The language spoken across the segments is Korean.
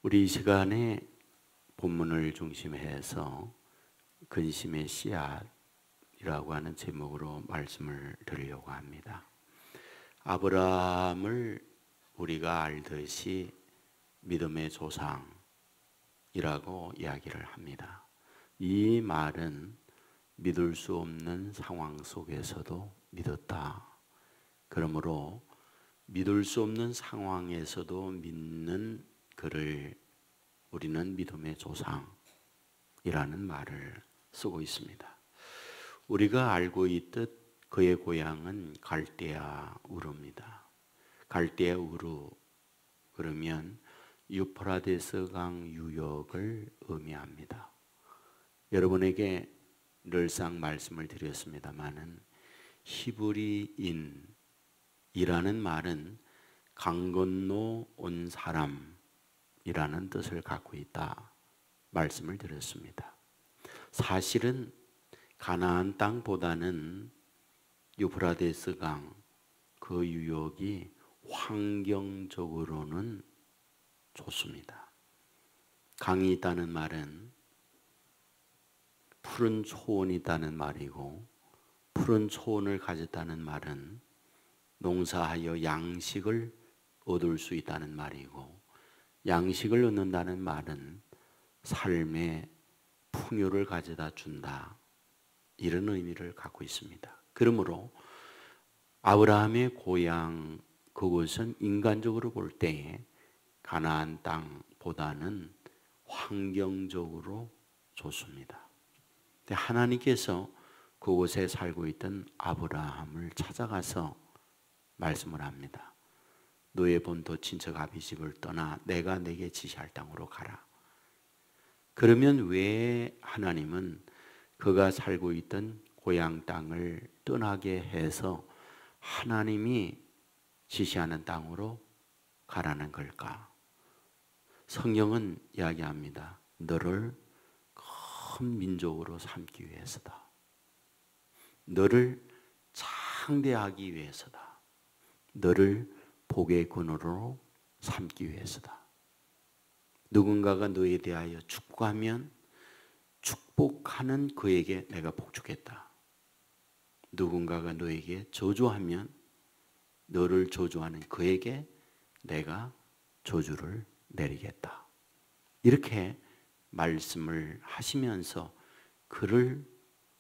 우리 이 시간에 본문을 중심해서 근심의 씨앗이라고 하는 제목으로 말씀을 드리려고 합니다. 아브라함을 우리가 알듯이 믿음의 조상이라고 이야기를 합니다. 이 말은 믿을 수 없는 상황 속에서도 믿었다. 그러므로 믿을 수 없는 상황에서도 믿는 그를 우리는 믿음의 조상이라는 말을 쓰고 있습니다. 우리가 알고 있듯 그의 고향은 갈대아 우르입니다. 갈대아 우르 그러면 유프라데스 강 유역을 의미합니다. 여러분에게 늘상 말씀을 드렸습니다마는 히브리인이라는 말은 강 건너 온 사람이라는 뜻을 갖고 있다 말씀을 드렸습니다. 사실은 가나안 땅보다는 유프라데스 강 그 유역이 환경적으로는 좋습니다. 강이 있다는 말은 푸른 초원이 있다는 말이고, 푸른 초원을 가졌다는 말은 농사하여 양식을 얻을 수 있다는 말이고, 양식을 얻는다는 말은 삶의 풍요를 가져다 준다, 이런 의미를 갖고 있습니다. 그러므로 아브라함의 고향 그곳은 인간적으로 볼 때에 가나안 땅보다는 환경적으로 좋습니다. 하나님께서 그곳에 살고 있던 아브라함을 찾아가서 말씀을 합니다. 너의 본토 친척 아비 집을 떠나 내가 내게 지시할 땅으로 가라. 그러면 왜 하나님은 그가 살고 있던 고향 땅을 떠나게 해서 하나님이 지시하는 땅으로 가라는 걸까? 성경은 이야기합니다. 너를 큰 민족으로 삼기 위해서다. 너를 창대하기 위해서다. 너를 복의 근원으로 삼기 위해서다. 누군가가 너에 대하여 축복하면 축복하는 그에게 내가 복 주겠다. 누군가가 너에게 저주하면 너를 저주하는 그에게 내가 저주를 내리겠다. 이렇게 말씀을 하시면서 그를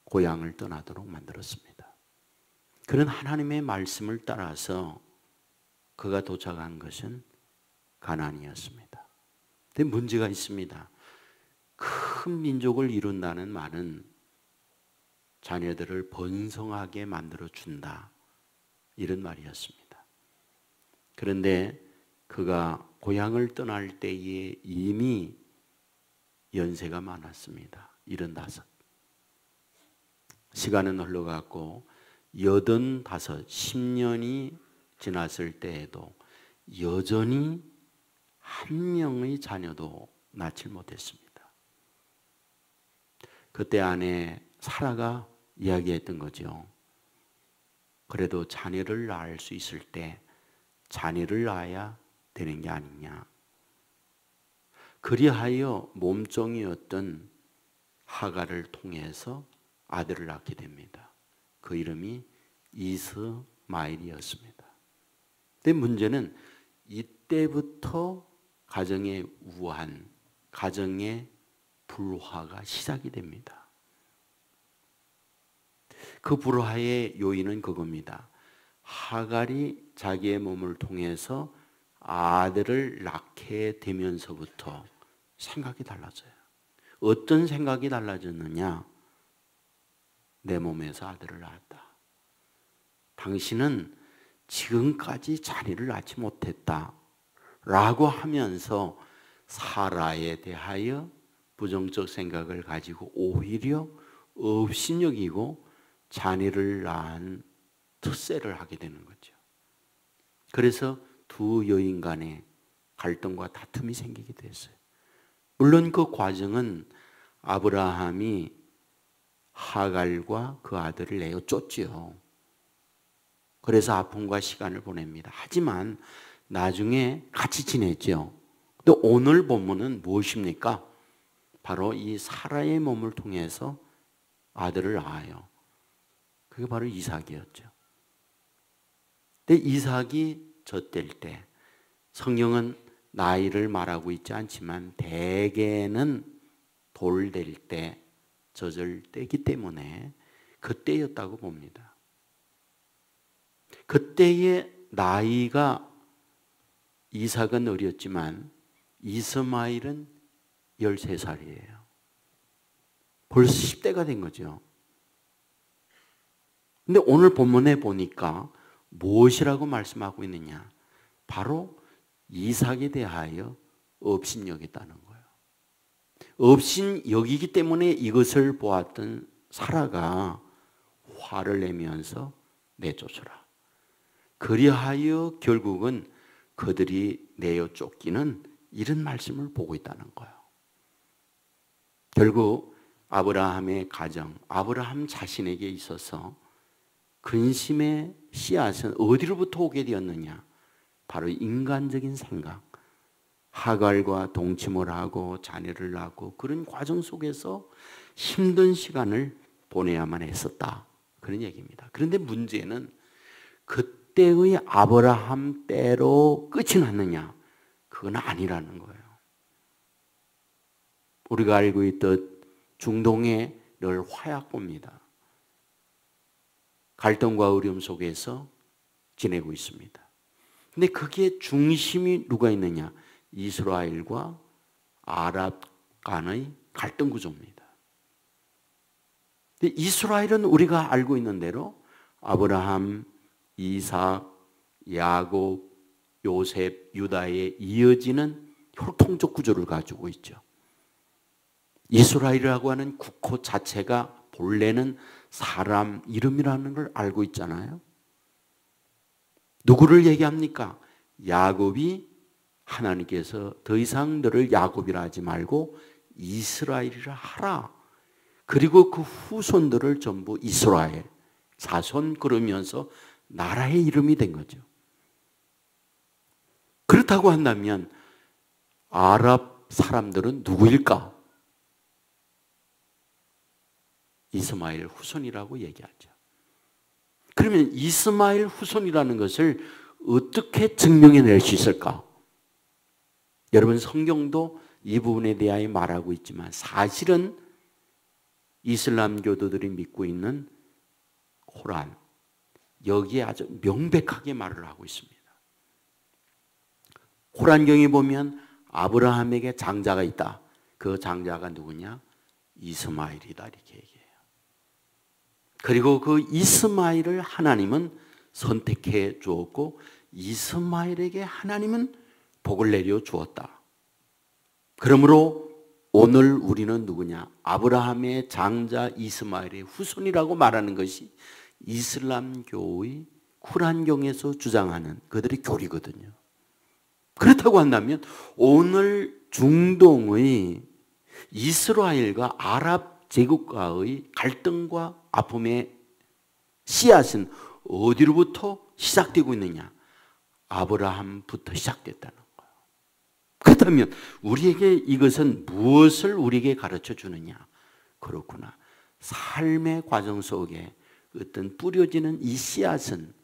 고향을 떠나도록 만들었습니다. 그런 하나님의 말씀을 따라서 그가 도착한 것은 가나안이었습니다. 근데 문제가 있습니다. 큰 민족을 이룬다는 말은 자녀들을 번성하게 만들어 준다, 이런 말이었습니다. 그런데 그가 고향을 떠날 때에 이미 연세가 많았습니다. 75. 시간은 흘러갔고 85, 10년이 지났을 때에도 여전히 한 명의 자녀도 낳지 못했습니다. 그때 아내 사라가 이야기했던 거죠. 그래도 자녀를 낳을 수 있을 때 자녀를 낳아야 되는 게 아니냐. 그리하여 몸종이었던 하갈을 통해서 아들을 낳게 됩니다. 그 이름이 이스마엘이었습니다. 근데 문제는 이때부터 가정의 우한, 가정의 불화가 시작이 됩니다. 그 불화의 요인은 그겁니다. 하갈이 자기의 몸을 통해서 아들을 낳게 되면서부터 생각이 달라져요. 어떤 생각이 달라졌느냐? 내 몸에서 아들을 낳았다. 당신은 지금까지 자녀를 낳지 못했다 라고 하면서 사라에 대하여 부정적 생각을 가지고 오히려 업신여기고 자녀를 낳은 텃세를 하게 되는 거죠. 그래서 두 여인 간에 갈등과 다툼이 생기게 됐어요. 물론 그 과정은 아브라함이 하갈과 그 아들을 내어 쫓지요. 그래서 아픔과 시간을 보냅니다. 하지만 나중에 같이 지냈죠. 근데 오늘 본문은 무엇입니까? 바로 이 사라의 몸을 통해서 아들을 낳아요. 그게 바로 이삭이었죠. 근데 이삭이 젖될 때, 성경은 나이를 말하고 있지 않지만 대개는 돌 될 때, 젖을 떼기 때문에 그때였다고 봅니다. 그때의 나이가 이삭은 어렸지만 이스마엘은 13살이에요. 벌써 10대가 된 거죠. 근데 오늘 본문에 보니까 무엇이라고 말씀하고 있느냐? 바로 이삭에 대하여 업신여겼다는 거예요. 업신여기기 때문에 이것을 보았던 사라가 화를 내면서 내쫓으라. 그리하여 결국은 그들이 내어 쫓기는 이런 말씀을 보고 있다는 거예요. 결국 아브라함의 가정, 아브라함 자신에게 있어서 근심의 씨앗은 어디로부터 오게 되었느냐? 바로 인간적인 생각, 하갈과 동침을 하고 자녀를 낳고 그런 과정 속에서 힘든 시간을 보내야만 했었다. 그런 얘기입니다. 그런데 문제는 그때의 아브라함 때로 끝이 났느냐? 그건 아니라는 거예요. 우리가 알고 있듯 중동에 늘 화약고입니다. 갈등과 어려움 속에서 지내고 있습니다. 근데 그게 중심이 누가 있느냐? 이스라엘과 아랍 간의 갈등 구조입니다. 근데 이스라엘은 우리가 알고 있는 대로 아브라함, 이삭, 야곱, 요셉, 유다에 이어지는 혈통적 구조를 가지고 있죠. 이스라엘이라고 하는 국호 자체가 본래는 사람 이름이라는 걸 알고 있잖아요. 누구를 얘기합니까? 야곱이 하나님께서 더 이상 너를 야곱이라 하지 말고 이스라엘이라 하라. 그리고 그 후손들을 전부 이스라엘, 자손 그러면서 나라의 이름이 된 거죠. 그렇다고 한다면 아랍 사람들은 누구일까? 이스마엘 후손이라고 얘기하죠. 그러면 이스마엘 후손이라는 것을 어떻게 증명해낼 수 있을까? 여러분 성경도 이 부분에 대하여 말하고 있지만 사실은 이슬람 교도들이 믿고 있는 코란 여기에 아주 명백하게 말을 하고 있습니다. 코란경에 보면 아브라함에게 장자가 있다. 그 장자가 누구냐? 이스마엘이다 이렇게 얘기해요. 그리고 그 이스마엘을 하나님은 선택해 주었고 이스마엘에게 하나님은 복을 내려 주었다. 그러므로 오늘 우리는 누구냐? 아브라함의 장자 이스마엘의 후손이라고 말하는 것이 이슬람교의 쿠란경에서 주장하는 그들의 교리거든요. 그렇다고 한다면 오늘 중동의 이스라엘과 아랍 제국과의 갈등과 아픔의 씨앗은 어디로부터 시작되고 있느냐? 아브라함부터 시작됐다는 거예요. 그렇다면 우리에게 이것은 무엇을 우리에게 가르쳐 주느냐? 그렇구나. 삶의 과정 속에 어떤 뿌려지는 이 씨앗은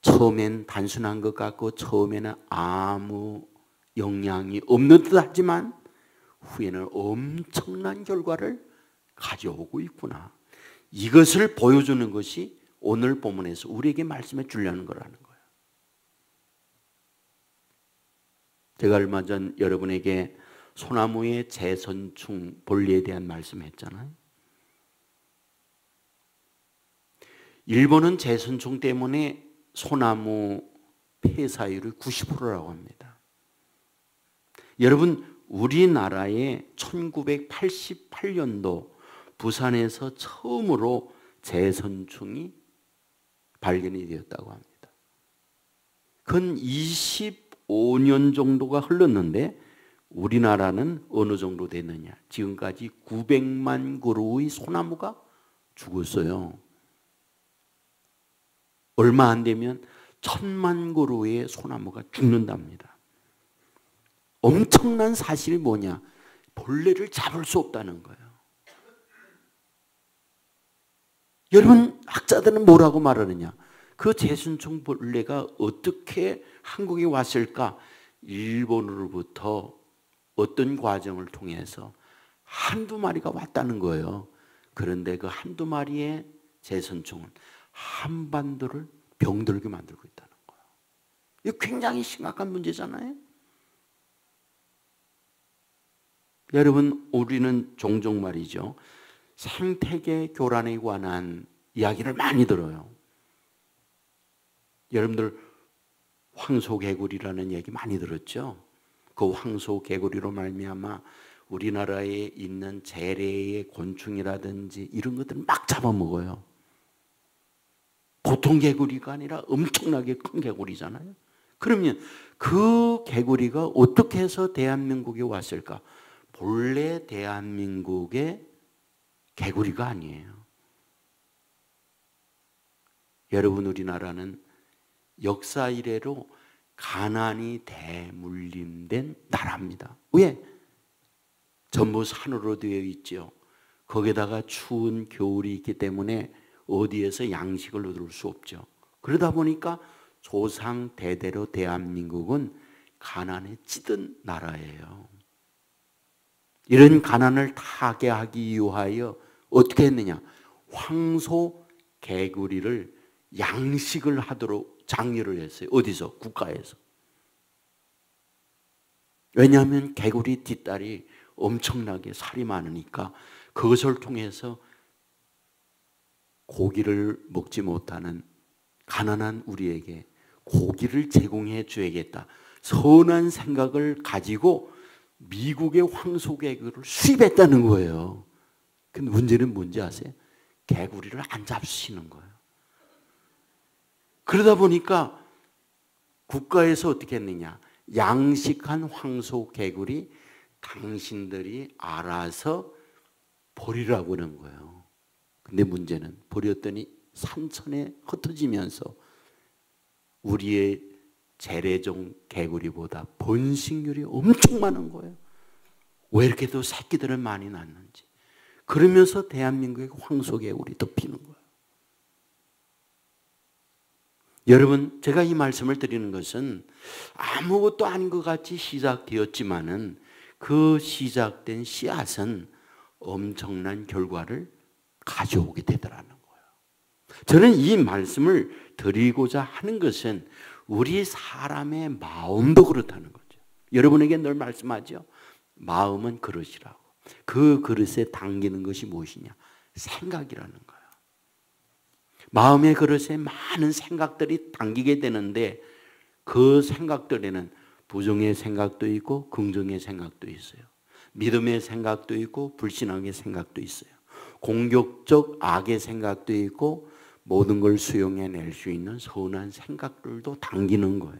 처음엔 단순한 것 같고 처음에는 아무 영향이 없는 듯 하지만 후에는 엄청난 결과를 가져오고 있구나. 이것을 보여주는 것이 오늘 본문에서 우리에게 말씀해 주려는 거라는 거예요. 제가 얼마 전 여러분에게 소나무의 재선충 본리에 대한 말씀했잖아요. 일본은 재선충 때문에 소나무 폐사율이 90%라고 합니다. 여러분 우리나라에 1988년도 부산에서 처음으로 재선충이 발견이 되었다고 합니다. 근 25년 정도가 흘렀는데 우리나라는 어느 정도 됐느냐? 지금까지 900만 그루의 소나무가 죽었어요. 얼마 안 되면 1000만 그루의 소나무가 죽는답니다. 엄청난 사실이 뭐냐? 벌레를 잡을 수 없다는 거예요. 여러분, 학자들은 뭐라고 말하느냐? 그 제순총 벌레가 어떻게 한국에 왔을까? 일본으로부터 어떤 과정을 통해서 한두 마리가 왔다는 거예요. 그런데 그 한두 마리의 제선총은 한반도를 병들게 만들고 있다는 거예요. 이거 굉장히 심각한 문제잖아요. 여러분, 우리는 종종 말이죠, 생태계 교란에 관한 이야기를 많이 들어요. 여러분들 황소개구리라는 얘기 많이 들었죠? 그 황소개구리로 말미암아 우리나라에 있는 재래의 곤충이라든지 이런 것들을 막 잡아먹어요. 보통 개구리가 아니라 엄청나게 큰 개구리잖아요. 그러면 그 개구리가 어떻게 해서 대한민국에 왔을까? 본래 대한민국의 개구리가 아니에요. 여러분, 우리나라는 역사 이래로 가난이 대물림된 나라입니다. 왜? 전부 산으로 되어 있죠. 거기다가 추운 겨울이 있기 때문에 어디에서 양식을 얻을 수 없죠. 그러다 보니까 조상 대대로 대한민국은 가난에 찌든 나라예요. 이런 가난을 타개하기 위하여 어떻게 했느냐? 황소 개구리를 양식을 하도록 장려를 했어요. 어디서? 국가에서. 왜냐하면 개구리 뒷다리 엄청나게 살이 많으니까 그것을 통해서 고기를 먹지 못하는 가난한 우리에게 고기를 제공해 줘야겠다. 선한 생각을 가지고 미국의 황소개구리를 수입했다는 거예요. 근데 문제는 뭔지 아세요? 개구리를 안 잡수시는 거예요. 그러다 보니까 국가에서 어떻게 했느냐? 양식한 황소개구리 당신들이 알아서 버리라고 하는 거예요. 근데 문제는 버렸더니 산천에 흩어지면서 우리의 재래종 개구리보다 번식률이 엄청 많은 거예요. 왜 이렇게 또 새끼들은 많이 낳는지. 그러면서 대한민국의 황소개구리 덮이는 거예요. 여러분, 제가 이 말씀을 드리는 것은 아무것도 아닌 것 같이 시작되었지만은 그 시작된 씨앗은 엄청난 결과를 가져오게 되더라는 거예요. 저는 이 말씀을 드리고자 하는 것은 우리 사람의 마음도 그렇다는 거죠. 여러분에게 늘 말씀하죠. 마음은 그릇이라고. 그 그릇에 담기는 것이 무엇이냐? 생각이라는 거예요. 마음의 그릇에 많은 생각들이 담기게 되는데 그 생각들에는 부정의 생각도 있고 긍정의 생각도 있어요. 믿음의 생각도 있고 불신앙의 생각도 있어요. 공격적 악의 생각도 있고 모든 걸 수용해낼 수 있는 선한 생각들도 담기는 거예요.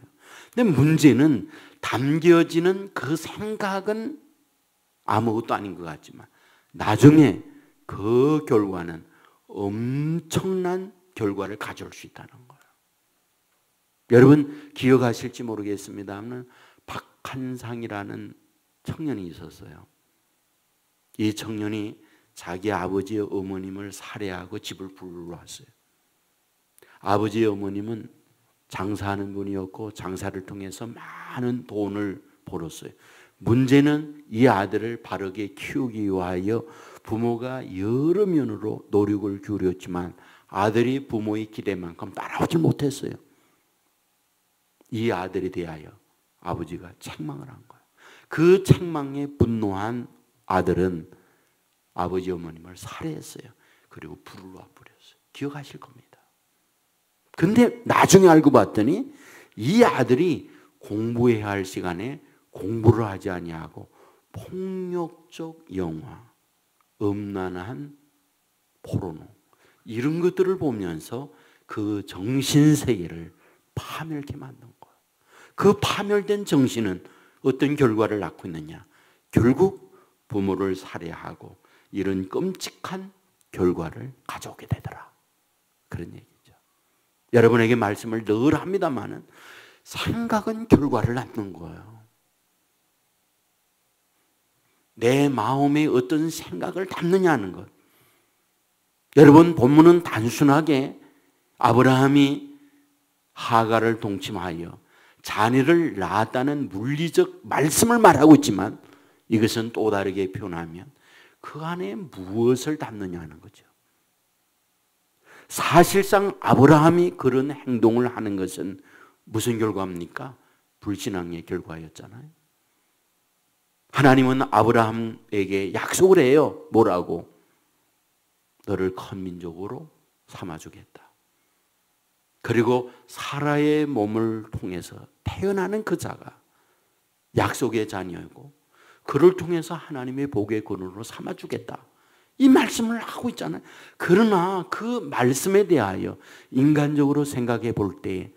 근데 문제는 담겨지는 그 생각은 아무것도 아닌 것 같지만 나중에 그 결과는 엄청난 결과를 가져올 수 있다는 거예요. 여러분 기억하실지 모르겠습니다만 박한상이라는 청년이 있었어요. 이 청년이 자기 아버지의 어머님을 살해하고 집을 불러왔어요. 아버지의 어머님은 장사하는 분이었고 장사를 통해서 많은 돈을 벌었어요. 문제는 이 아들을 바르게 키우기 위하여 부모가 여러 면으로 노력을 기울였지만 아들이 부모의 기대만큼 따라오지 못했어요. 이 아들에 대하여 아버지가 책망을 한 거예요. 그 책망에 분노한 아들은 아버지 어머님을 살해했어요. 그리고 불을 놔 버렸어요. 기억하실 겁니다. 근데 나중에 알고 봤더니 이 아들이 공부해야 할 시간에 공부를 하지 아니하고 폭력적 영화, 음란한 포르노 이런 것들을 보면서 그 정신세계를 파멸케 만든 거예요. 그 파멸된 정신은 어떤 결과를 낳고 있느냐? 결국 부모를 살해하고 이런 끔찍한 결과를 가져오게 되더라. 그런 얘기죠. 여러분에게 말씀을 늘 합니다마는 생각은 결과를 낳는 거예요. 내 마음에 어떤 생각을 담느냐는 것. 여러분, 본문은 단순하게 아브라함이 하갈을 동침하여 자녀를 낳았다는 물리적 말씀을 말하고 있지만 이것은 또 다르게 표현하면 그 안에 무엇을 담느냐는 거죠. 사실상 아브라함이 그런 행동을 하는 것은 무슨 결과입니까? 불신앙의 결과였잖아요. 하나님은 아브라함에게 약속을 해요. 뭐라고? 너를 큰 민족으로 삼아주겠다. 그리고 사라의 몸을 통해서 태어나는 그 자가 약속의 자녀이고 그를 통해서 하나님의 복의 근원으로 삼아주겠다. 이 말씀을 하고 있잖아요. 그러나 그 말씀에 대하여 인간적으로 생각해 볼 때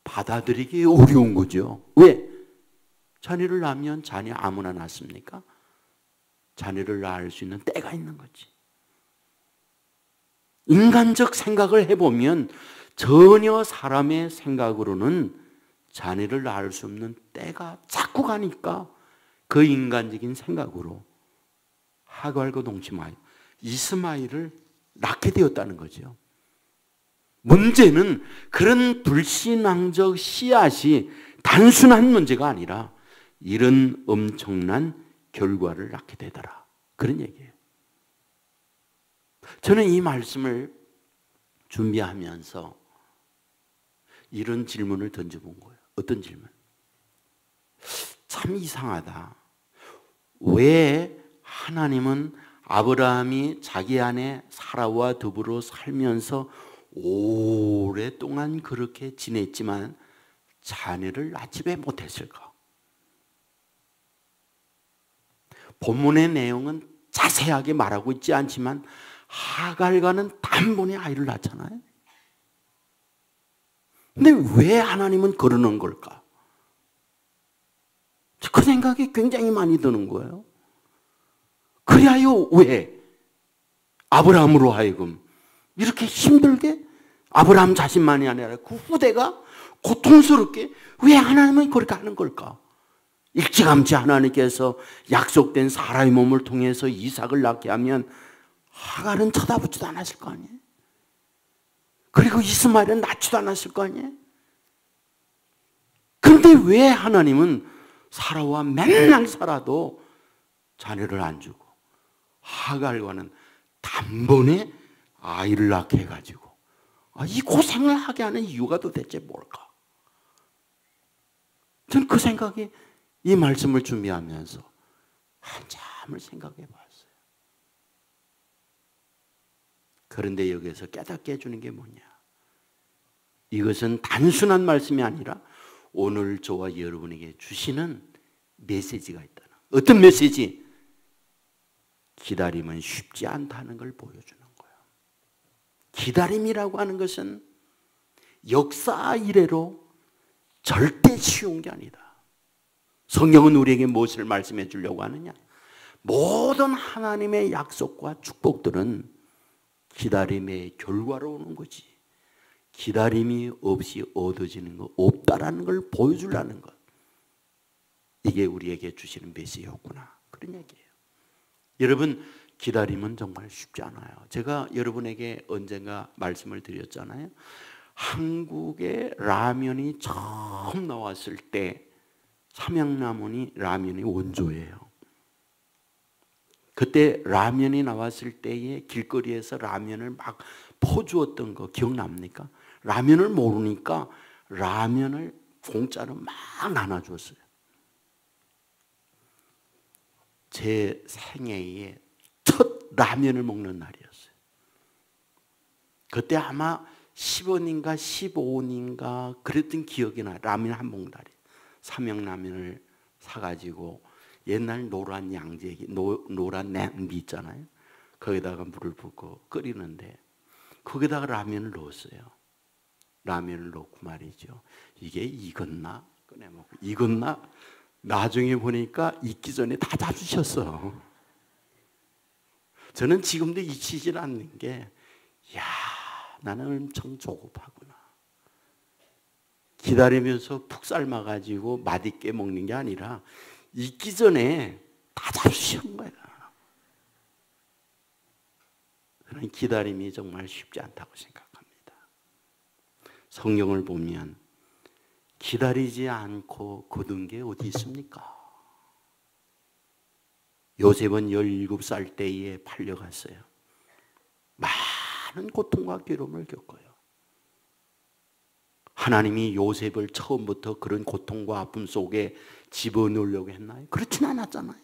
받아들이기 어려운 거죠. 왜? 자녀를 낳으면 자녀 아무나 낳습니까? 자녀를 낳을 수 있는 때가 있는 거지. 인간적 생각을 해보면 전혀 사람의 생각으로는 자녀를 낳을 수 없는 때가 자꾸 가니까 그 인간적인 생각으로 하갈과 동침하여 이스마엘을 낳게 되었다는 거죠. 문제는 그런 불신앙적 씨앗이 단순한 문제가 아니라 이런 엄청난 결과를 낳게 되더라. 그런 얘기예요. 저는 이 말씀을 준비하면서 이런 질문을 던져본 거예요. 어떤 질문? 참 이상하다. 왜 하나님은 아브라함이 자기 아내 사라와 더불어 살면서 오랫동안 그렇게 지냈지만 자녀를 낳지 왜 못했을까? 본문의 내용은 자세하게 말하고 있지 않지만 하갈과는 단번에 아이를 낳잖아요. 근데 왜 하나님은 그러는 걸까? 그 생각이 굉장히 많이 드는 거예요. 그리하여 왜 아브라함으로 하여금 이렇게 힘들게 아브라함 자신만이 아니라 그 후대가 고통스럽게 왜 하나님은 그렇게 하는 걸까? 일찌감치 하나님께서 약속된 사라의 몸을 통해서 이삭을 낳게 하면 하갈은 쳐다보지도 않았을 거 아니에요? 그리고 이스마엘은 낳지도 않았을 거 아니에요? 그런데 왜 하나님은 사라와 맨날 살아도 자녀를 안 주고 하갈과는 단번에 아이를 낳게 해가지고 이 고생을 하게 하는 이유가 도대체 뭘까? 저는 그 생각이 이 말씀을 준비하면서 한참을 생각해 봤어요. 그런데 여기서 깨닫게 해주는 게 뭐냐? 이것은 단순한 말씀이 아니라 오늘 저와 여러분에게 주시는 메시지가 있다는. 어떤 메시지? 기다림은 쉽지 않다는 걸 보여주는 거예요. 기다림이라고 하는 것은 역사 이래로 절대 쉬운 게 아니다. 성경은 우리에게 무엇을 말씀해 주려고 하느냐? 모든 하나님의 약속과 축복들은 기다림의 결과로 오는 거지. 기다림이 없이 얻어지는 거 없다라는 걸 보여주려는 것. 이게 우리에게 주시는 메시지였구나. 그런 얘기예요. 여러분, 기다림은 정말 쉽지 않아요. 제가 여러분에게 언젠가 말씀을 드렸잖아요. 한국에 라면이 처음 나왔을 때 삼양라면이 라면이 원조예요. 그때 라면이 나왔을 때에 길거리에서 라면을 막 퍼주었던 거 기억납니까? 라면을 모르니까 라면을 공짜로 막 나눠줬어요. 제 생애에 첫 라면을 먹는 날이었어요. 그때 아마 10원인가 15원인가 그랬던 기억이 나요. 라면 한 봉다리. 삼양라면을 사가지고 옛날 노란 양재기, 노란 냄비 있잖아요. 거기다가 물을 붓고 끓이는데 거기다가 라면을 넣었어요. 라면을 넣고 말이죠. 이게 익었나? 꺼내 먹고 익었나? 나중에 보니까 익기 전에 다 잡수셨어. 저는 지금도 잊히질 않는 게, 야, 나는 엄청 조급하구나. 기다리면서 푹 삶아가지고 맛있게 먹는 게 아니라 익기 전에 다 잡수시는 거예요. 그런 기다림이 정말 쉽지 않다고 생각합니다. 성경을 보면 기다리지 않고 거둔 게 어디 있습니까? 요셉은 17살 때에 팔려갔어요. 많은 고통과 괴로움을 겪어요. 하나님이 요셉을 처음부터 그런 고통과 아픔 속에 집어넣으려고 했나요? 그렇진 않았잖아요.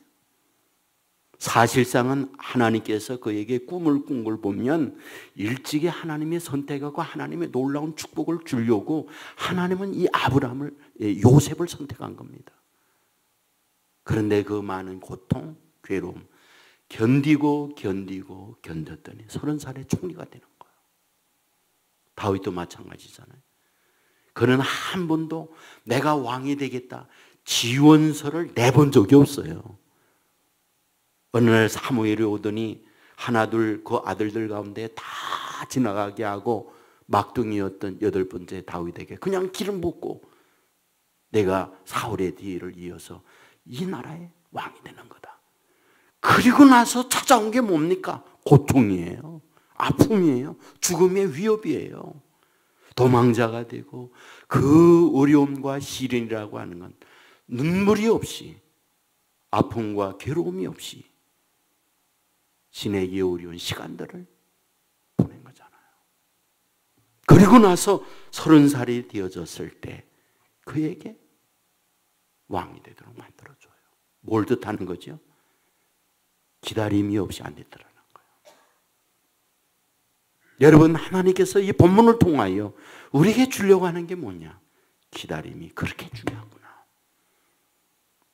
사실상은 하나님께서 그에게 꿈을 꾼 걸 보면 일찍이 하나님의 선택하고 하나님의 놀라운 축복을 주려고 하나님은 이 아브라함을, 요셉을 선택한 겁니다. 그런데 그 많은 고통, 괴로움 견디고 견뎠더니 30살에 총리가 되는 거예요. 다윗도 마찬가지잖아요. 그는 한 번도 내가 왕이 되겠다 지원서를 내본 적이 없어요. 어느 날 사무엘이 오더니 하나둘 그 아들들 가운데 다 지나가게 하고 막둥이였던 8번째 다윗에게 그냥 기름 붓고 내가 사울의 뒤를 이어서 이 나라의 왕이 되는 거다. 그리고 나서 찾아온 게 뭡니까? 고통이에요. 아픔이에요. 죽음의 위협이에요. 도망자가 되고 그 어려움과 시련이라고 하는 건 눈물이 없이 아픔과 괴로움이 없이 지내기 어려운 시간들을 보낸 거잖아요. 그리고 나서 30살이 되어졌을 때 그에게 왕이 되도록 만들어줘요. 뭘 뜻하는 거죠? 기다림이 없이 안 됐더라는 거예요. 여러분, 하나님께서 이 본문을 통하여 우리에게 주려고 하는 게 뭐냐? 기다림이 그렇게 중요하구나.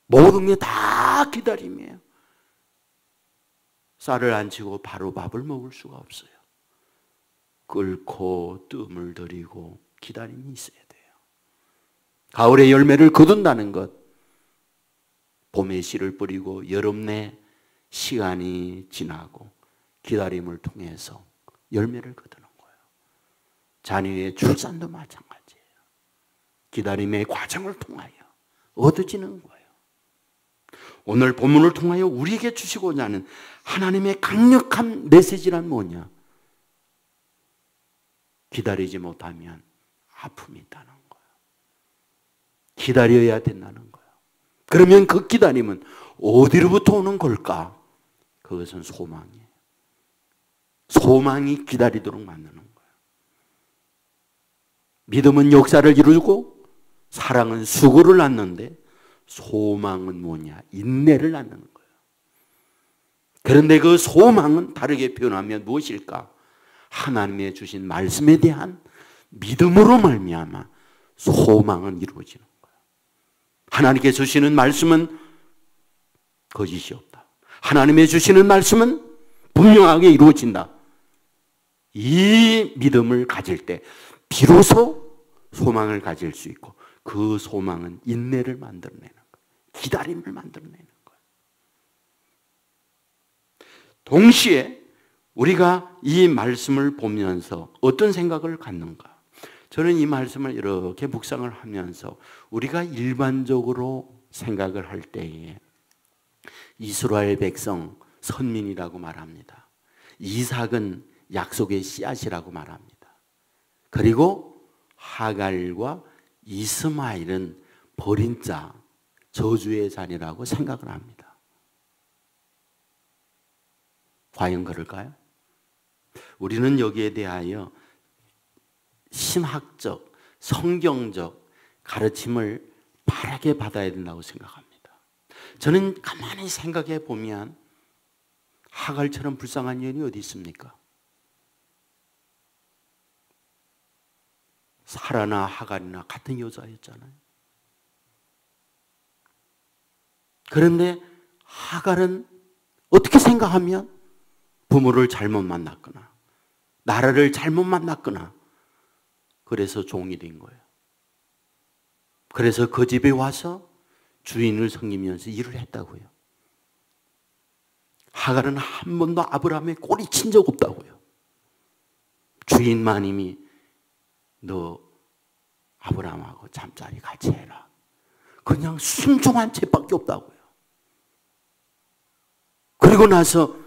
모든 게 다 기다림이에요. 쌀을 안 치고 바로 밥을 먹을 수가 없어요. 끓고 뜸을 들이고 기다림이 있어야 돼요. 가을에 열매를 거둔다는 것, 봄에 씨를 뿌리고 여름 내 시간이 지나고 기다림을 통해서 열매를 거두는 거예요. 자녀의 출산도 마찬가지예요. 기다림의 과정을 통하여 얻어지는 거예요. 오늘 본문을 통하여 우리에게 주시고자 하는 하나님의 강력한 메시지란 뭐냐? 기다리지 못하면 아픔이 있다는 거예요. 기다려야 된다는 거예요. 그러면 그 기다림은 어디로부터 오는 걸까? 그것은 소망이에요. 소망이 기다리도록 만드는 거예요. 믿음은 역사를 이루고 사랑은 수고를 낳는데 소망은 뭐냐? 인내를 낳는 거예요. 그런데 그 소망은 다르게 표현하면 무엇일까? 하나님의 주신 말씀에 대한 믿음으로 말미암아 소망은 이루어지는 거예요. 하나님께 주시는 말씀은 거짓이 없다. 하나님의 주시는 말씀은 분명하게 이루어진다. 이 믿음을 가질 때 비로소 소망을 가질 수 있고 그 소망은 인내를 만들어내는 거예요. 기다림을 만들어내는 거예요. 동시에 우리가 이 말씀을 보면서 어떤 생각을 갖는가? 저는 이 말씀을 이렇게 묵상을 하면서 우리가 일반적으로 생각을 할 때에 이스라엘 백성 선민이라고 말합니다. 이삭은 약속의 씨앗이라고 말합니다. 그리고 하갈과 이스마엘은 버린 자, 저주의 자녀라고 생각을 합니다. 과연 그럴까요? 우리는 여기에 대하여 신학적, 성경적 가르침을 바르게 받아야 된다고 생각합니다. 저는 가만히 생각해 보면 하갈처럼 불쌍한 여인이 어디 있습니까? 사라나 하갈이나 같은 여자였잖아요. 그런데 하갈은 어떻게 생각하면 부모를 잘못 만났거나 나라를 잘못 만났거나 그래서 종이 된 거예요. 그래서 그 집에 와서 주인을 섬기면서 일을 했다고요. 하갈은 한 번도 아브라함의 꼴이 친 적 없다고요. 주인 마님이 너 아브라함하고 잠자리 같이 해라. 그냥 순종한 채밖에 없다고요. 그리고 나서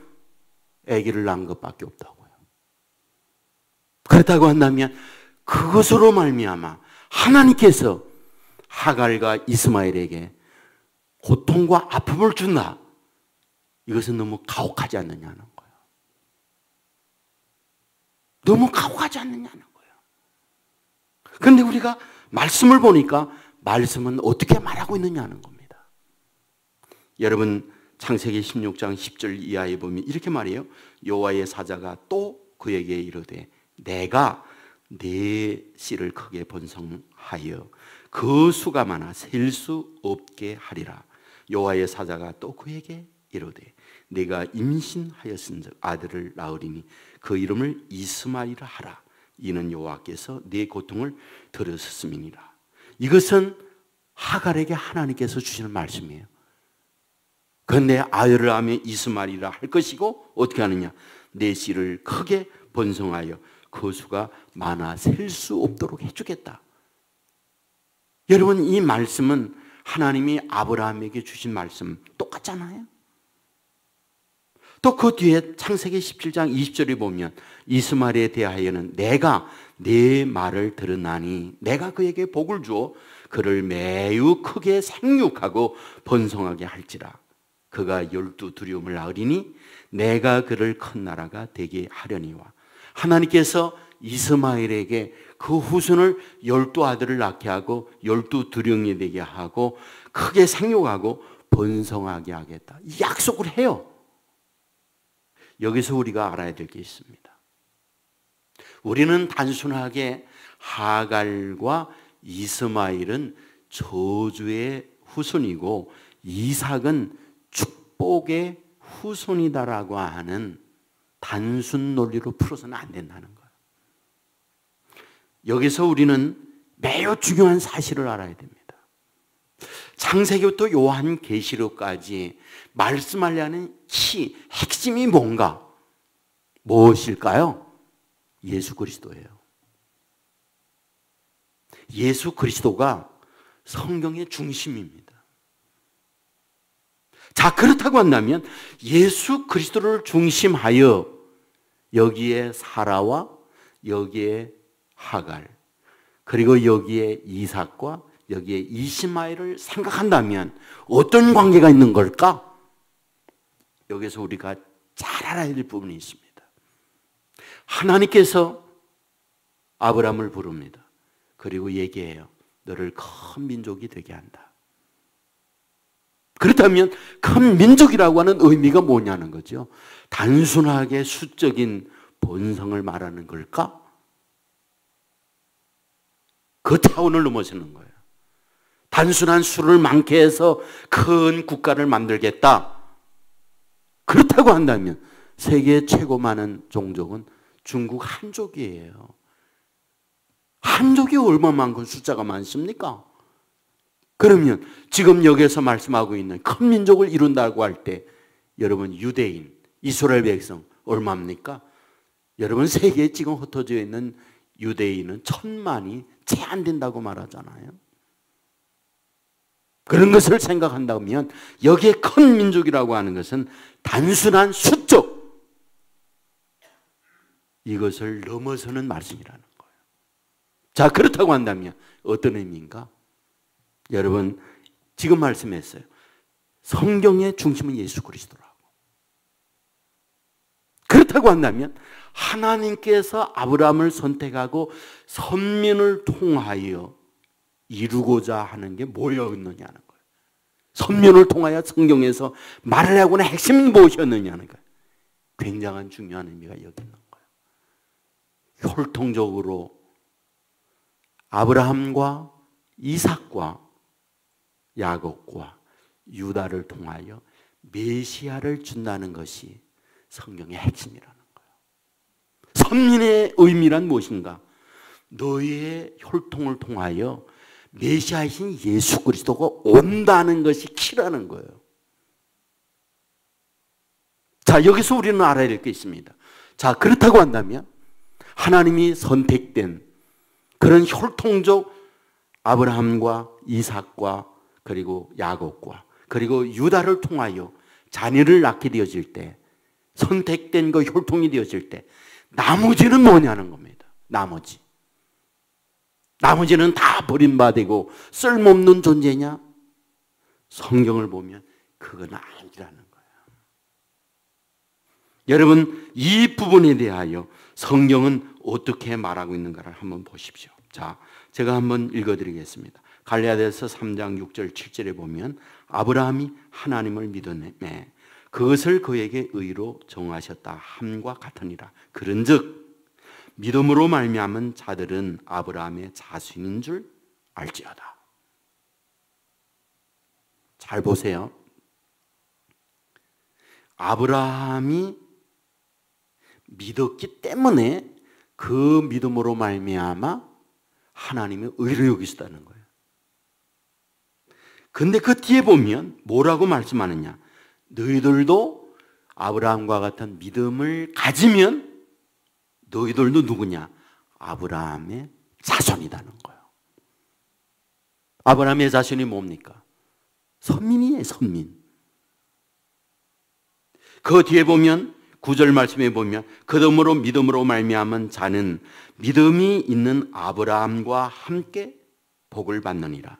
아기를 낳은 것밖에 없다고요. 그렇다고 한다면 그것으로 말미암아 하나님께서 하갈과 이스마엘에게 고통과 아픔을 준다. 이것은 너무 가혹하지 않느냐는 거예요. 너무 가혹하지 않느냐는 거예요. 그런데 우리가 말씀을 보니까 말씀은 어떻게 말하고 있느냐는 겁니다. 여러분 창세기 16장 10절 이하에 보면 이렇게 말해요. 여호와의 사자가 또 그에게 이르되 내가 네 씨를 크게 번성하여 그 수가 많아 셀 수 없게 하리라. 여호와의 사자가 또 그에게 이르되 네가 임신하였은즉 아들을 낳으리니 그 이름을 이스마엘이라 하라. 이는 여호와께서 네 고통을 들으셨음이니라. 이것은 하갈에게 하나님께서 주시는 말씀이에요. 그런데 아들을 하면 이스마엘이라 할 것이고 어떻게 하느냐? 내 씨를 크게 번성하여 그 수가 많아 셀 수 없도록 해주겠다. 여러분 이 말씀은 하나님이 아브라함에게 주신 말씀 똑같잖아요. 또 그 뒤에 창세기 17장 20절에 보면 이스마엘에 대하여는 내가 네 말을 들으나니 내가 그에게 복을 주어 그를 매우 크게 생육하고 번성하게 할지라. 그가 12 두려움을 낳으리니 내가 그를 큰 나라가 되게 하려니와. 하나님께서 이스마엘에게 그 후손을 12 아들을 낳게 하고 12 두령이 되게 하고 크게 생육하고 번성하게 하겠다. 이 약속을 해요. 여기서 우리가 알아야 될 게 있습니다. 우리는 단순하게 하갈과 이스마엘은 저주의 후손이고 이삭은 축복의 후손이다라고 하는 단순 논리로 풀어서는 안 된다는 거예요. 여기서 우리는 매우 중요한 사실을 알아야 됩니다. 창세기부터 요한계시록까지 말씀하려는 핵심이 뭔가? 무엇일까요? 예수 그리스도예요. 예수 그리스도가 성경의 중심입니다. 자, 그렇다고 한다면 예수 그리스도를 중심하여 여기에 사라와 여기에 하갈 그리고 여기에 이삭과 여기에 이스마엘을 생각한다면 어떤 관계가 있는 걸까? 여기서 우리가 잘 알아야 될 부분이 있습니다. 하나님께서 아브라함을 부릅니다. 그리고 얘기해요. 너를 큰 민족이 되게 한다. 그렇다면 큰 민족이라고 하는 의미가 뭐냐는 거죠. 단순하게 수적인 본성을 말하는 걸까? 그 차원을 넘어서는 거예요. 단순한 수를 많게 해서 큰 국가를 만들겠다. 그렇다고 한다면 세계 최고 많은 종족은 중국 한족이에요. 한족이 얼마만큼 숫자가 많습니까? 그러면 지금 여기서 말씀하고 있는 큰 민족을 이룬다고 할 때 여러분 유대인, 이스라엘 백성 얼마입니까? 여러분 세계에 지금 흩어져 있는 유대인은 1000만이 채 안 된다고 말하잖아요. 그런 것을 생각한다면 여기에 큰 민족이라고 하는 것은 단순한 수적 이것을 넘어서는 말씀이라는 거예요. 자, 그렇다고 한다면 어떤 의미인가? 여러분 지금 말씀했어요. 성경의 중심은 예수 그리스도라고. 그렇다고 한다면 하나님께서 아브라함을 선택하고 선민을 통하여 이루고자 하는 게 뭐였느냐는 거예요. 선민을 통하여 성경에서 말을 하고는 핵심이 무엇이었느냐는 거예요. 굉장한 중요한 의미가 여기 있는 거예요. 혈통적으로 아브라함과 이삭과 야곱과 유다를 통하여 메시아를 준다는 것이 성경의 핵심이라는 거예요. 선민의 의미란 무엇인가? 너희의 혈통을 통하여 메시아이신 예수 그리스도가 온다는 것이 키라는 거예요. 자, 여기서 우리는 알아야 될 게 있습니다. 자, 그렇다고 한다면 하나님이 선택된 그런 혈통적 아브라함과 이삭과 그리고 야곱과 그리고 유다를 통하여 자녀를 낳게 되어질 때, 선택된 그 혈통이 되어질 때 나머지는 뭐냐는 겁니다. 나머지는 다 버림받고 쓸모없는 존재냐? 성경을 보면 그건 아니라는 거예요. 여러분, 이 부분에 대하여 성경은 어떻게 말하고 있는가를 한번 보십시오. 자, 제가 한번 읽어드리겠습니다. 갈라디아서 3장 6절 7절에 보면 아브라함이 하나님을 믿었네 그것을 그에게 의로 정하셨다 함과 같으니라. 그런즉 믿음으로 말미암은 자들은 아브라함의 자손인 줄 알지어다. 잘 보세요. 아브라함이 믿었기 때문에 그 믿음으로 말미암아 하나님의 의를 여기시다는 거예요. 근데 그 뒤에 보면 뭐라고 말씀하느냐? 너희들도 아브라함과 같은 믿음을 가지면 너희들도 누구냐? 아브라함의 자손이라는 거예요. 아브라함의 자손이 뭡니까? 선민이에요, 선민. 그 뒤에 보면 9절 말씀에 보면 그러므로 믿음으로 말미암은 자는 믿음이 있는 아브라함과 함께 복을 받느니라.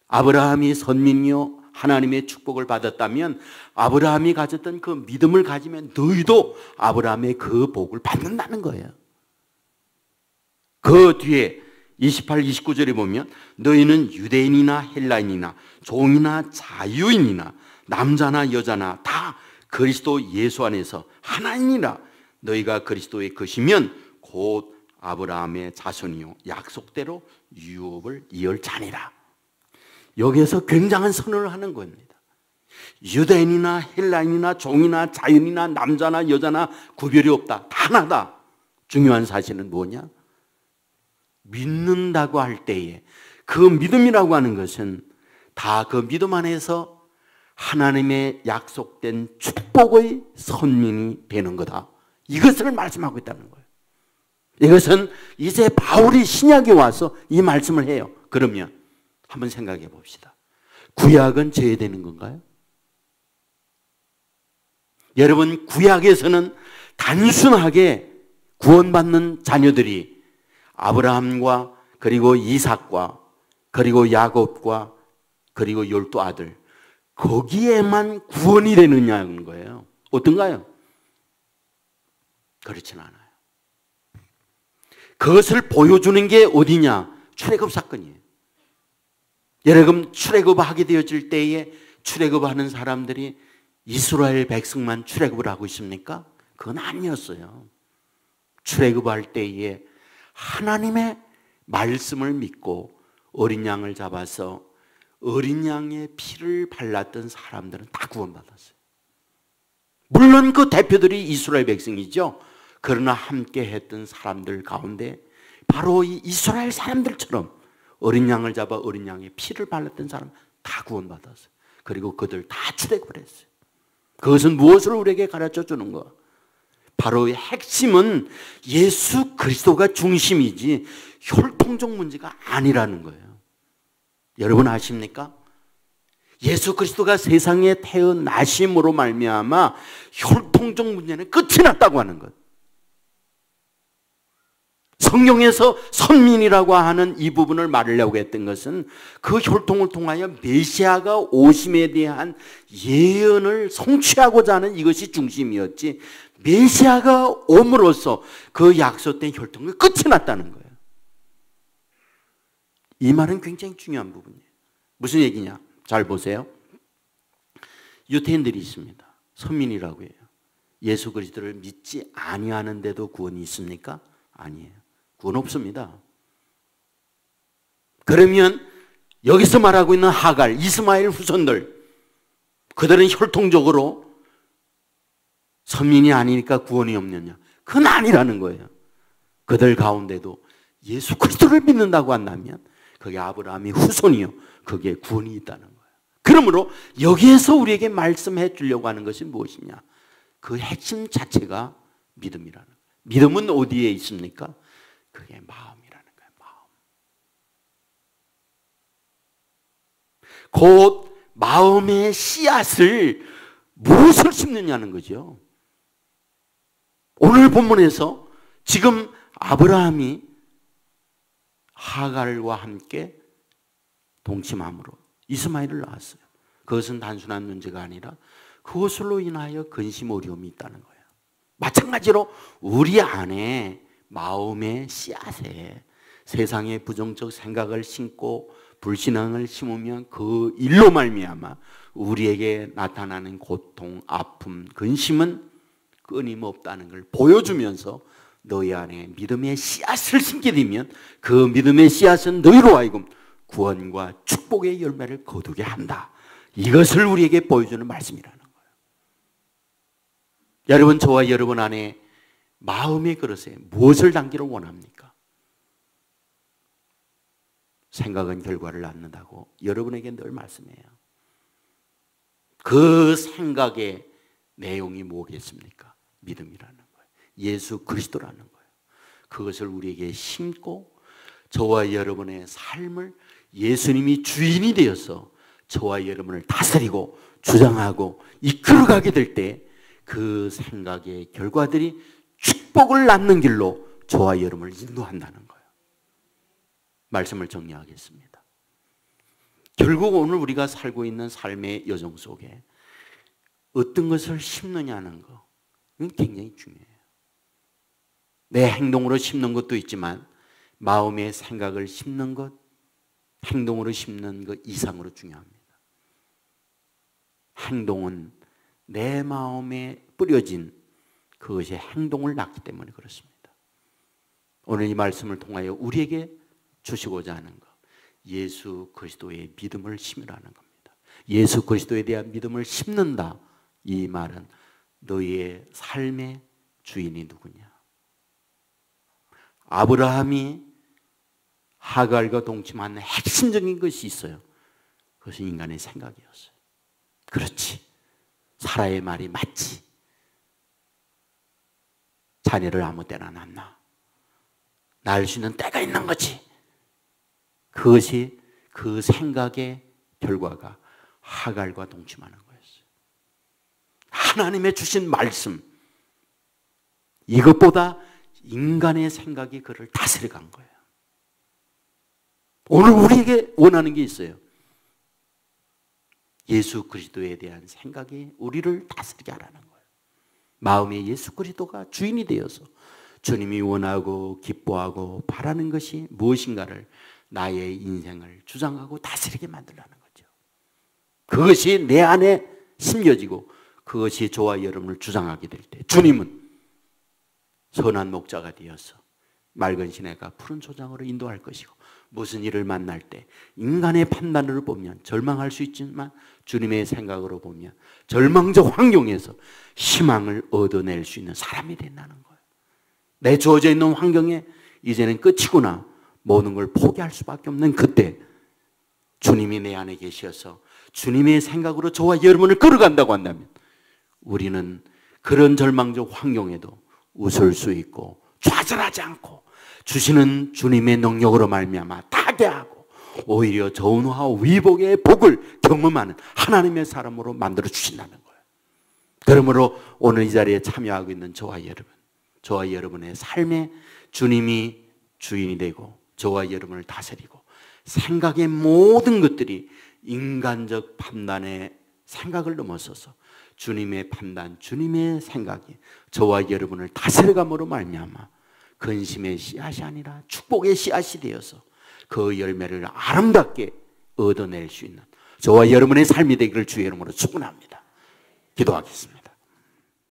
아브라함이 선민이요 하나님의 축복을 받았다면 아브라함이 가졌던 그 믿음을 가지면 너희도 아브라함의 그 복을 받는다는 거예요. 그 뒤에 28, 29절에 보면 너희는 유대인이나 헬라인이나 종이나 자유인이나 남자나 여자나 다 그리스도 예수 안에서 하나이니라. 너희가 그리스도의 것이면 곧 아브라함의 자손이요 약속대로 유업을 이을 자니라. 여기에서 굉장한 선언을 하는 겁니다. 유대인이나 헬라인이나 종이나 자유인이나 남자나 여자나 구별이 없다. 다 하나다. 중요한 사실은 뭐냐? 믿는다고 할 때에 그 믿음이라고 하는 것은 다 그 믿음 안에서 하나님의 약속된 축복의 선민이 되는 거다. 이것을 말씀하고 있다는 거예요. 이것은 이제 바울이 신약에 와서 이 말씀을 해요. 그러면 한번 생각해 봅시다. 구약은 제외되는 건가요? 여러분, 구약에서는 단순하게 구원받는 자녀들이 아브라함과 그리고 이삭과 그리고 야곱과 그리고 12 아들 거기에만 구원이 되느냐는 거예요. 어떤가요? 그렇진 않아요. 그것을 보여주는 게 어디냐? 출애굽 사건이에요. 여러분, 출애굽하게 되어질 때에 출애굽하는 사람들이 이스라엘 백성만 출애굽을 하고 있습니까? 그건 아니었어요. 출애굽할 때에 하나님의 말씀을 믿고 어린 양을 잡아서 어린 양의 피를 발랐던 사람들은 다 구원받았어요. 물론 그 대표들이 이스라엘 백성이죠. 그러나 함께 했던 사람들 가운데 바로 이 이스라엘 사람들처럼 어린 양을 잡아 어린 양의 피를 발랐던 사람 다 구원받았어요. 그리고 그들 다 출애굽을 했어요. 그것은 무엇을 우리에게 가르쳐 주는 거? 바로 핵심은 예수 그리스도가 중심이지 혈통적 문제가 아니라는 거예요. 여러분 아십니까? 예수 그리스도가 세상에 태어나심으로 말미암아 혈통적 문제는 끝이 났다고 하는 것. 성경에서 선민이라고 하는 이 부분을 말하려고 했던 것은 그 혈통을 통하여 메시아가 오심에 대한 예언을 성취하고자 하는 이것이 중심이었지, 메시아가 옴으로써 그 약속된 혈통이 끝이 났다는 거예요. 이 말은 굉장히 중요한 부분이에요. 무슨 얘기냐? 잘 보세요. 유태인들이 있습니다. 선민이라고 해요. 예수 그리스도를 믿지 아니하는데도 구원이 있습니까? 아니에요. 구원 없습니다. 그러면 여기서 말하고 있는 하갈, 이스마엘 후손들, 그들은 혈통적으로 선민이 아니니까 구원이 없느냐? 그건 아니라는 거예요. 그들 가운데도 예수 그리스도를 믿는다고 한다면 그게 아브라함의 후손이요, 그게 구원이 있다는 거예요. 그러므로 여기에서 우리에게 말씀해 주려고 하는 것이 무엇이냐? 그 핵심 자체가 믿음이라는 거예요. 믿음은 어디에 있습니까? 그게 마음이라는 거예요. 마음. 곧 마음의 씨앗을 무엇을 심느냐는 거죠. 오늘 본문에서 지금 아브라함이 하갈과 함께 동침함으로 이스마엘을 낳았어요. 그것은 단순한 문제가 아니라 그것으로 인하여 근심 어려움이 있다는 거예요. 마찬가지로 우리 안에 마음의 씨앗에 세상의 부정적 생각을 심고 불신앙을 심으면 그 일로 말미암아 우리에게 나타나는 고통, 아픔, 근심은 끊임없다는 걸 보여주면서 너희 안에 믿음의 씨앗을 심게 되면 그 믿음의 씨앗은 너희로 하여금 구원과 축복의 열매를 거두게 한다. 이것을 우리에게 보여주는 말씀이라는 거예요. 여러분, 저와 여러분 안에 마음의 그릇에 무엇을 담기를 원합니까? 생각은 결과를 낳는다고 여러분에게 늘 말씀해요. 그 생각의 내용이 뭐겠습니까? 믿음이라는 거예요. 예수 그리스도라는 거예요. 그것을 우리에게 심고 저와 여러분의 삶을 예수님이 주인이 되어서 저와 여러분을 다스리고 주장하고 이끌어가게 될 때 그 생각의 결과들이 축복을 낳는 길로 저와 여러분을 인도한다는 거예요. 말씀을 정리하겠습니다. 결국 오늘 우리가 살고 있는 삶의 여정 속에 어떤 것을 심느냐는 거, 이건 굉장히 중요해요. 내 행동으로 심는 것도 있지만 마음의 생각을 심는 것, 행동으로 심는 것 이상으로 중요합니다. 행동은 내 마음에 뿌려진 그것이 행동을 낳기 때문에 그렇습니다. 오늘 이 말씀을 통하여 우리에게 주시고자 하는 것, 예수 그리스도의 믿음을 심으라는 겁니다. 예수 그리스도에 대한 믿음을 심는다. 이 말은 너희의 삶의 주인이 누구냐? 아브라함이 하갈과 동침하는 핵심적인 것이 있어요. 그것은 인간의 생각이었어요. 그렇지. 사라의 말이 맞지. 자녀를 아무 때나 낳나. 낳을 수 있는 때가 있는 거지. 그것이 그 생각의 결과가 하갈과 동침하는 거였어요. 하나님의 주신 말씀, 이것보다 인간의 생각이 그를 다스려 간 거예요. 오늘 우리에게 원하는 게 있어요. 예수 그리스도에 대한 생각이 우리를 다스리게 하라는 거예요. 마음에 예수 그리스도가 주인이 되어서 주님이 원하고 기뻐하고 바라는 것이 무엇인가를 나의 인생을 주장하고 다스리게 만들라는 거죠. 그것이 내 안에 심겨지고 그것이 저와 여러분을 주장하게 될 때 주님은 선한 목자가 되어서 맑은 시내가 푸른 초장으로 인도할 것이고 무슨 일을 만날 때 인간의 판단으로 보면 절망할 수 있지만 주님의 생각으로 보면 절망적 환경에서 희망을 얻어낼 수 있는 사람이 된다는 거예요. 내 주어져 있는 환경에 이제는 끝이구나 모든 걸 포기할 수밖에 없는 그때 주님이 내 안에 계셔서 주님의 생각으로 저와 여러분을 끌어간다고 한다면 우리는 그런 절망적 환경에도 웃을 수 있고 좌절하지 않고 주시는 주님의 능력으로 말미암아 타개하고 오히려 전화 위복의 복을 경험하는 하나님의 사람으로 만들어 주신다는 거예요. 그러므로 오늘 이 자리에 참여하고 있는 저와 여러분의 삶에 주님이 주인이 되고 저와 여러분을 다스리고 생각의 모든 것들이 인간적 판단의 생각을 넘어서서 주님의 판단, 주님의 생각이 저와 여러분을 다스려감으로 말미암아 근심의 씨앗이 아니라 축복의 씨앗이 되어서 그 열매를 아름답게 얻어낼 수 있는 저와 여러분의 삶이 되기를 주의 이름으로 축원합니다. 기도하겠습니다.